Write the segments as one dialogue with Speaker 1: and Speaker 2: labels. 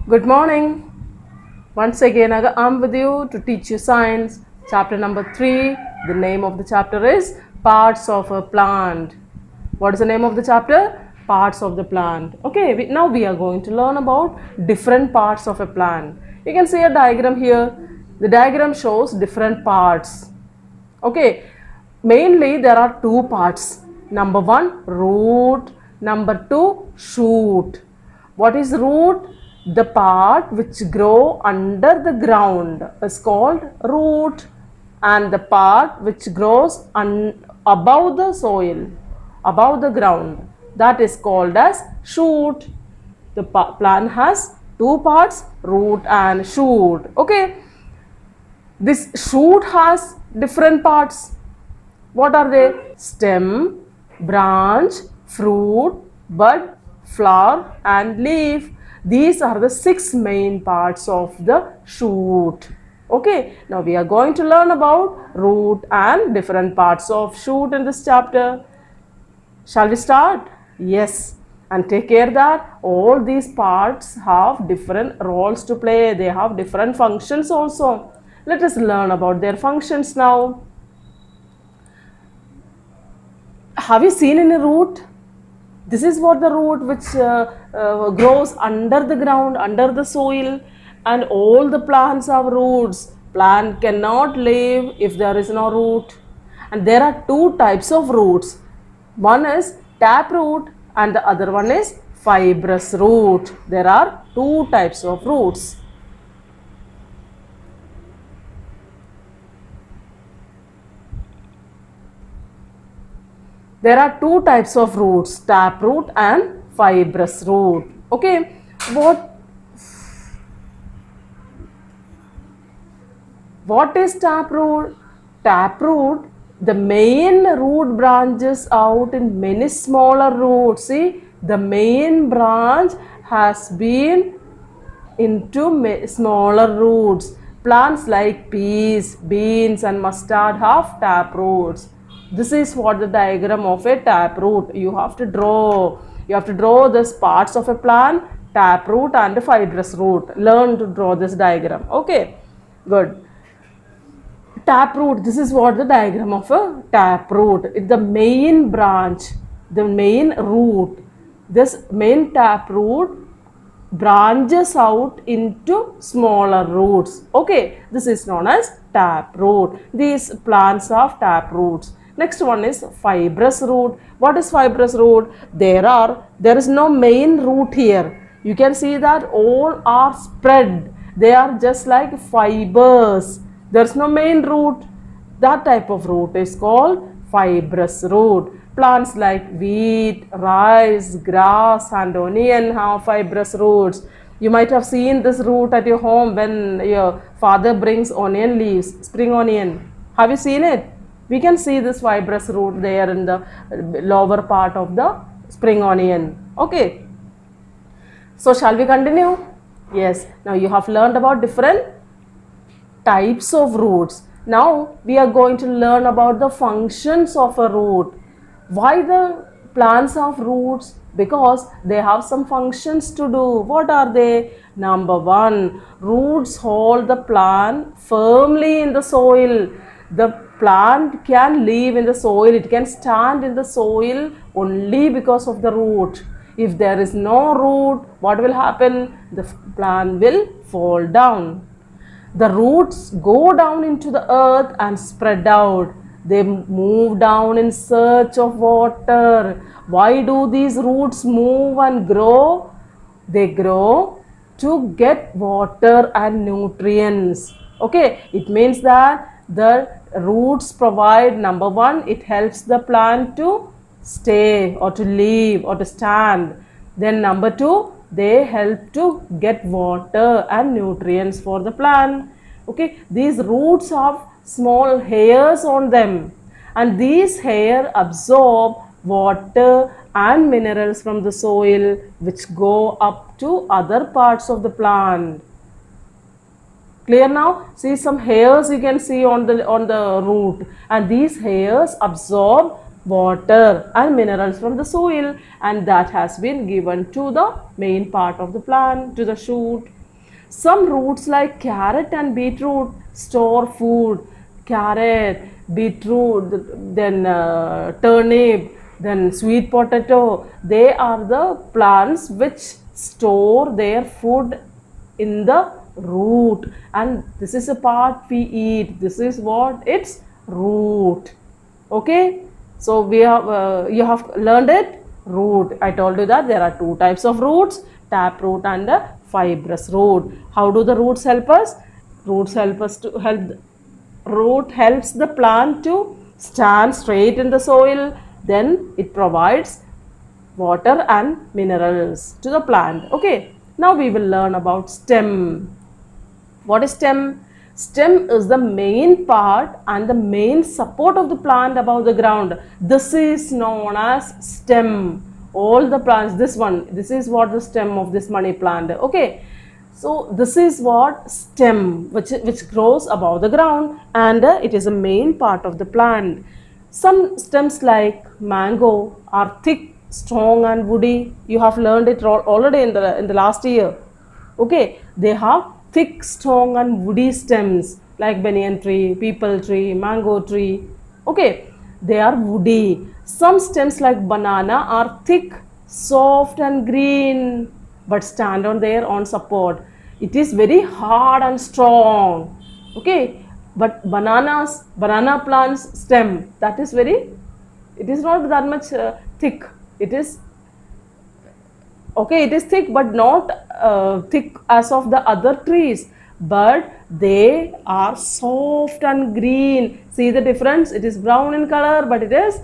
Speaker 1: Good morning. Once again, I'm with you to teach you science. Chapter number 3. The name of the chapter is Parts of a Plant. What is the name of the chapter? Parts of the plant. Okay, now we are going to learn about different parts of a plant. You can see a diagram here. The diagram shows different parts. Okay, mainly there are two parts. Number one, root. Number two, shoot. What is root? The part which grow under the ground is called root, and the part which grows above the soil, above the ground, that is called as shoot. The plant has two parts, root and shoot. Okay, this shoot has different parts. What are they? Stem, branch, fruit, bud, flower and leaf. These are the 6 main parts of the shoot. Okay, now we are going to learn about root and different parts of shoot in this chapter. Shall we start? Yes. And take care that all these parts have different roles to play. They have different functions also. Let us learn about their functions now. Have you seen any root? This is what the root which grows under the ground, under the soil, and all the plants have roots. Plant cannot live if there is no root. And there are two types of roots. One is taproot and the other one is fibrous root. There are two types of roots. There are two types of roots, taproot and fibrous root. Okay, what is taproot? Taproot, the main root branches out in many smaller roots. See, the main branch has been into smaller roots. Plants like peas, beans and mustard have taproots. This is what the diagram of a taproot. You have to draw. You have to draw this parts of a plant, taproot and fibrous root. Learn to draw this diagram. Okay, good. Taproot. This is what the diagram of a taproot. It's the main branch, the main root. This main taproot branches out into smaller roots. Okay, this is known as taproot. These plants have taproots. Next one is fibrous root. What is fibrous root? There is no main root here. You can see that all are spread. They are just like fibers. There is no main root. That type of root is called fibrous root. Plants like wheat, rice, grass and onion have fibrous roots. You might have seen this root at your home when your father brings onion leaves, spring onion. Have you seen it? We can see this fibrous root there in the lower part of the spring onion. Okay. So shall we continue? Yes. Now you have learned about different types of roots. Now we are going to learn about the functions of a root. Why the plants have roots? Because they have some functions to do. What are they? Number one, roots hold the plant firmly in the soil. The plant can live in the soil. It can stand in the soil only because of the root. If there is no root, what will happen? The plant will fall down. The roots go down into the earth and spread out. They move down in search of water. Why do these roots move and grow? They grow to get water and nutrients. Okay, it means that the roots provide, number one, it helps the plant to stay or to live or to stand. Then number two, they help to get water and nutrients for the plant. Okay, these roots have small hairs on them, and these hairs absorb water and minerals from the soil which go up to other parts of the plant. Clear now? See some hairs you can see on the root, and these hairs absorb water and minerals from the soil, and that has been given to the main part of the plant, to the shoot. Some roots like carrot and beetroot store food. Carrot, beetroot, then turnip, then sweet potato. They are the plants which store their food in the root, and this is a part we eat. This is what its root. Okay, so we have you have learned it. Root, I told you that there are two types of roots, tap root and a fibrous root. How do the roots help us? Roots help us to root helps the plant to stand straight in the soil. Then it provides water and minerals to the plant. Okay, now we will learn about stem. What is stem? Stem is the main part and the main support of the plant above the ground. This is known as stem. All the plants, this is what the stem of this money plant. Okay, so this is what stem, which grows above the ground, and it is a main part of the plant. Some stems like mango are thick, strong and woody. You have learned it already in the last year. Okay, they have thick, strong and woody stems like banyan tree, peepal tree, mango tree. Okay, they are woody. Some stems like banana are thick, soft and green, but stand on their own support. It is very hard and strong. Okay, but banana plants stem, that is very, it is not that much thick. It is okay, it is thick but not thick as of the other trees, but they are soft and green. See the difference? It is brown in color but it is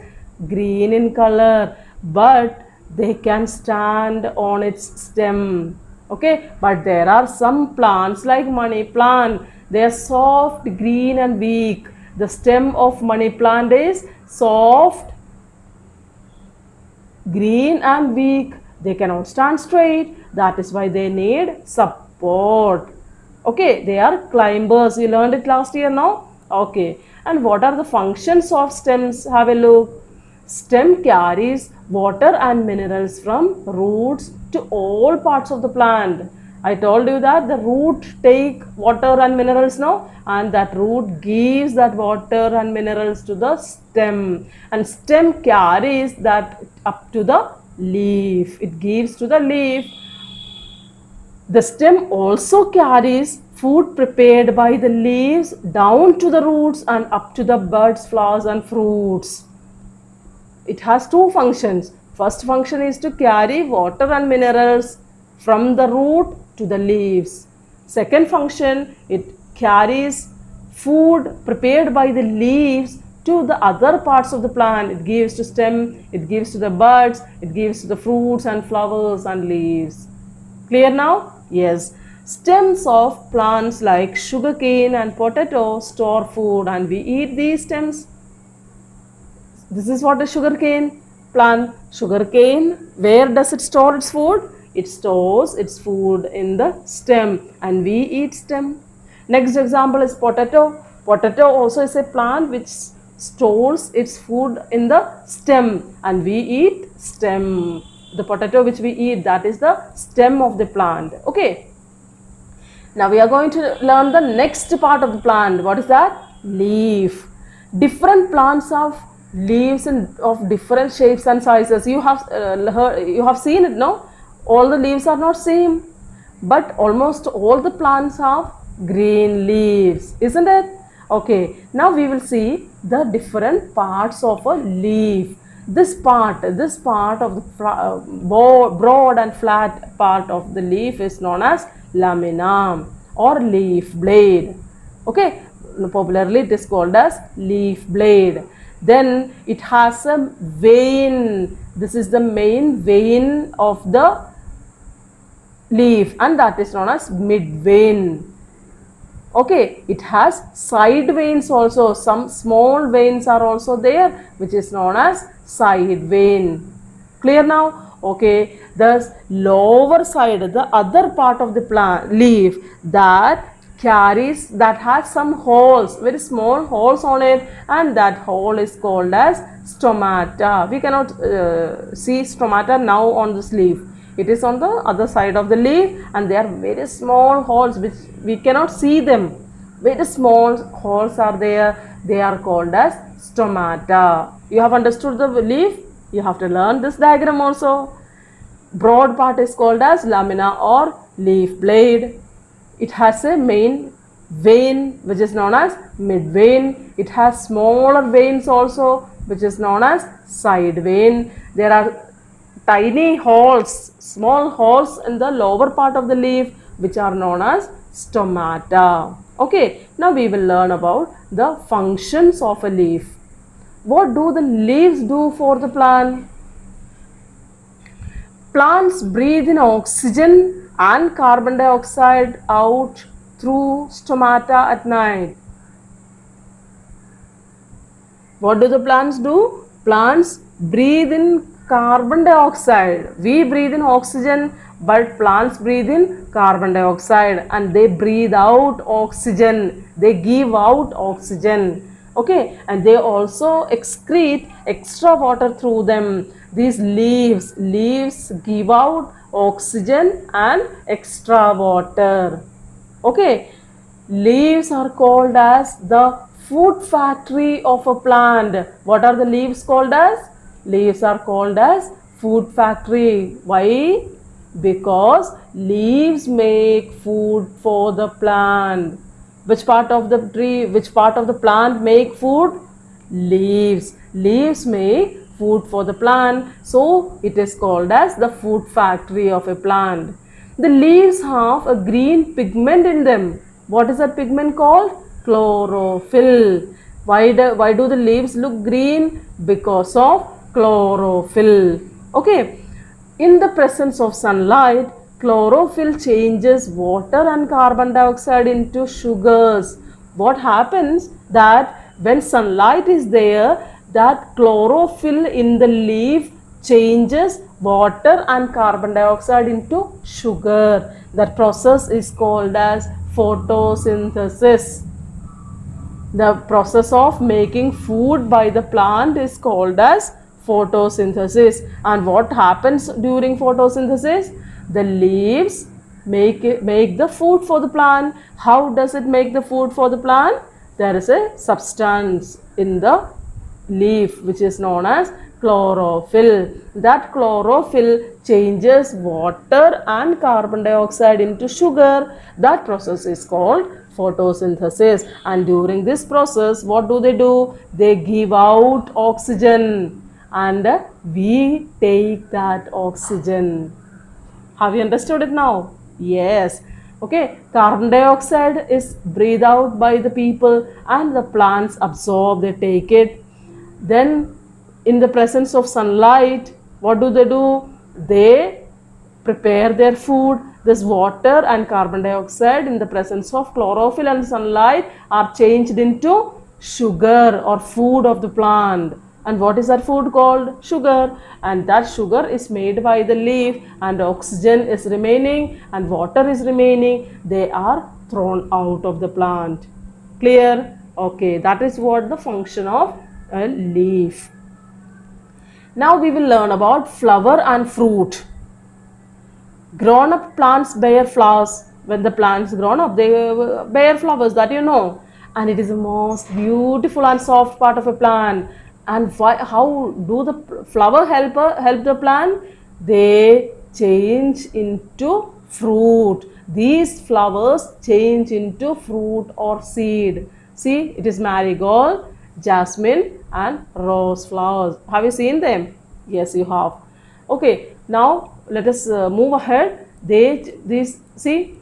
Speaker 1: green in color, but they can stand on its stem. Okay, but there are some plants like money plant. They are soft, green and weak. The stem of money plant is soft, green and weak. They cannot stand straight. That is why they need support. Okay, they are climbers. We learned it last year now. Okay, and what are the functions of stems? Have a look. Stem carries water and minerals from roots to all parts of the plant. I told you that the root take water and minerals now, and that root gives that water and minerals to the stem, and stem carries that up to the leaf. It gives to the leaf. The stem also carries food prepared by the leaves down to the roots and up to the buds, flowers and fruits. It has two functions. First function is to carry water and minerals from the root to the leaves. Second function, it carries food prepared by the leaves to the other parts of the plant. It gives to stem, it gives to the buds, it gives to the fruits and flowers and leaves. Clear now? Yes. Stems of plants like sugarcane and potato store food, and we eat these stems. This is what a sugarcane plant. Sugarcane, where does it store its food? It stores its food in the stem, and we eat stem. Next example is potato. Potato also is a plant which stores its food in the stem, and we eat stem. The potato which we eat, that is the stem of the plant. Okay. Now we are going to learn the next part of the plant. What is that? Leaf. Different plants have leaves of different shapes and sizes. You have seen it, no? All the leaves are not same, but almost all the plants have green leaves, isn't it? Okay, now we will see the different parts of a leaf. This part of the broad and flat part of the leaf is known as lamina or leaf blade. Okay, popularly it is called as leaf blade. Then it has a vein. This is the main vein of the leaf, and that is known as midvein. Okay, it has side veins also. Some small veins are also there, which is known as side vein. Clear now? Okay, the lower side, the other part of the plant leaf that has some holes, very small holes on it, and that hole is called as stomata. We cannot see stomata now on this leaf. It is on the other side of the leaf, and they are very small holes which we cannot see them. Very small holes are there. They are called as stomata. You have understood the leaf? You have to learn this diagram also. Broad part is called as lamina or leaf blade. It has a main vein which is known as midvein. It has smaller veins also which is known as side vein. There are tiny holes, small holes in the lower part of the leaf which are known as stomata. Okay, now we will learn about the functions of a leaf. What do the leaves do for the plant? Plants breathe in oxygen and carbon dioxide out through stomata at night. What do the plants do? Plants breathe in carbon dioxide. We breathe in oxygen, but plants breathe in carbon dioxide, and they breathe out oxygen. They give out oxygen. Okay, and they also excrete extra water through them. These leaves give out oxygen and extra water. Okay, leaves are called as the food factory of a plant. What are the leaves called as? Leaves are called as food factory. Why? Because leaves make food for the plant. Which part of the tree, which part of the plant make food? Leaves. Leaves make food for the plant. So it is called as the food factory of a plant. The leaves have a green pigment in them. What is that pigment called? Chlorophyll. Why do the leaves look green? Because of chlorophyll. Okay. In the presence of sunlight, chlorophyll changes water and carbon dioxide into sugars. What happens that when sunlight is there, that chlorophyll in the leaf changes water and carbon dioxide into sugar. That process is called as photosynthesis. The process of making food by the plant is called as photosynthesis. And what happens during photosynthesis? The leaves make the food for the plant. How does it make the food for the plant? There is a substance in the leaf which is known as chlorophyll. That chlorophyll changes water and carbon dioxide into sugar. That process is called photosynthesis. And during this process, what do? They give out oxygen, and we take that oxygen. Have you understood it now? Yes. Okay. Carbon dioxide is breathed out by the people, and the plants absorb, they take it. Then in the presence of sunlight, what do? They prepare their food. This water and carbon dioxide in the presence of chlorophyll and sunlight are changed into sugar or food of the plant. And what is that food called? Sugar. And that sugar is made by the leaf, and oxygen is remaining and water is remaining. They are thrown out of the plant. Clear? Okay, that is what the function of a leaf. Now we will learn about flower and fruit. Grown up plants bear flowers. When the plants grown up, they bear flowers, that you know. And it is the most beautiful and soft part of a plant. And how do the flower help the plant? They change into fruit. These flowers change into fruit or seed. See, it is marigold, jasmine and rose flowers. Have you seen them? Yes, you have. Okay, now let us move ahead. See,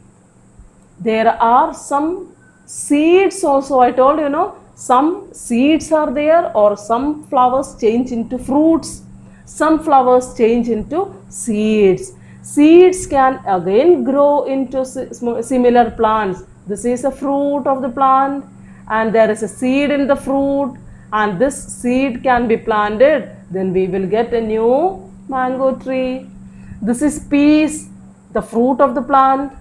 Speaker 1: there are some seeds also. I told you, know, some seeds are there, or some flowers change into fruits. Some flowers change into seeds. Seeds can again grow into similar plants. This is a fruit of the plant, and there is a seed in the fruit, and this seed can be planted. Then we will get a new mango tree. This is peas, the fruit of the plant.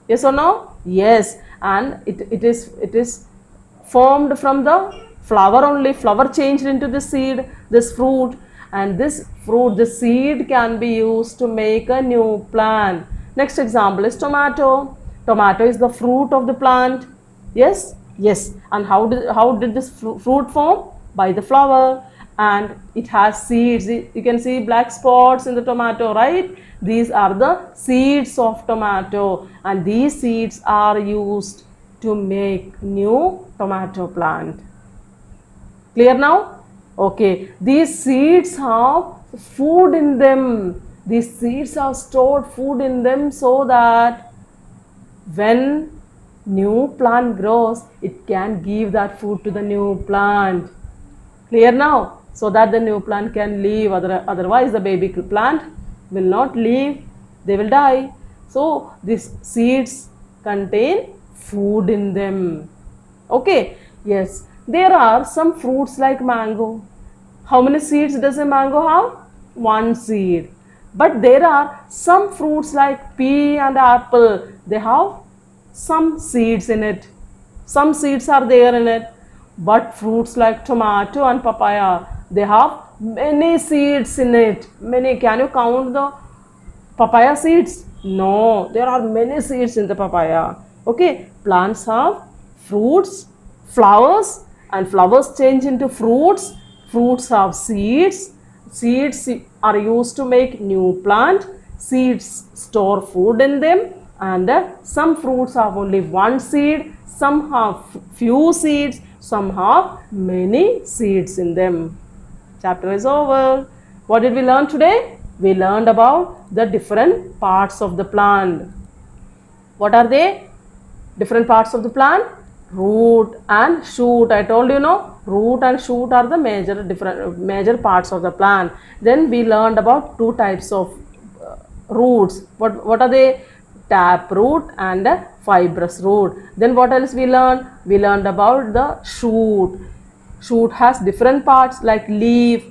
Speaker 1: Yes or no? Yes. And it is formed from the flower only. Flower changed into the seed, this fruit. and this fruit, the seed can be used to make a new plant. Next example is tomato. Tomato is the fruit of the plant. Yes, yes. And how did this fruit form? By the flower, and it has seeds. You can see black spots in the tomato, right? These are the seeds of tomato, and these seeds are used to make new tomato plant. Clear now? Okay. These seeds have food in them. These seeds have stored food in them so that when new plant grows, it can give that food to the new plant. Clear now? So that the new plant can live, otherwise the baby plant will not live, they will die. So these seeds contain food in them. Okay, yes, there are some fruits like mango. How many seeds does a mango have? One seed. But there are some fruits like pea and apple, they have some seeds in it. Some seeds are there in it. But fruits like tomato and papaya, they have many seeds in it. Many. Can you count the papaya seeds? No, there are many seeds in the papaya. Okay, plants have fruits, flowers, and flowers change into fruits. Fruits have seeds. Seeds are used to make new plant. Seeds store food in them, and some fruits have only one seed. Some have few seeds. Some have many seeds in them. Chapter is over. What did we learn today? We learned about the different parts of the plant. What are they? Different parts of the plant? Root and shoot. I told you, no, root and shoot are the major parts of the plant. Then we learned about two types of roots. What are they? Tap root and fibrous root. Then what else we learned? We learned about the shoot. Shoot has different parts like leaf.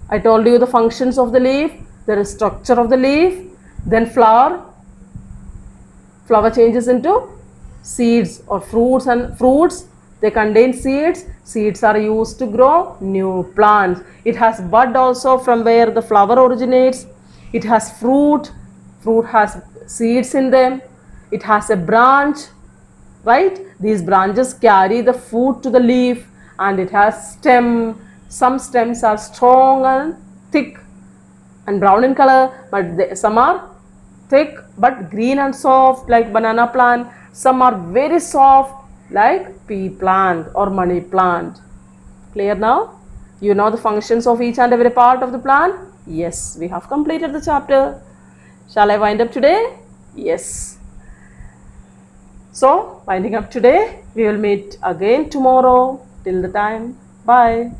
Speaker 1: I told you the functions of the leaf. There is structure of the leaf. Then flower. Flower changes into seeds or fruits, and fruits, they contain seeds. Seeds are used to grow new plants. It has bud also, from where the flower originates. It has fruit. Fruit has seeds in them. It has a branch, right? These branches carry the food to the leaf, and it has stem. Some stems are strong and thick and brown in color, but some are thick but green and soft like banana plant. Some are very soft like pea plant or money plant. Clear now? You know the functions of each and every part of the plant? Yes, we have completed the chapter. Shall I wind up today? Yes. So, winding up today, we will meet again tomorrow. Till the time, bye.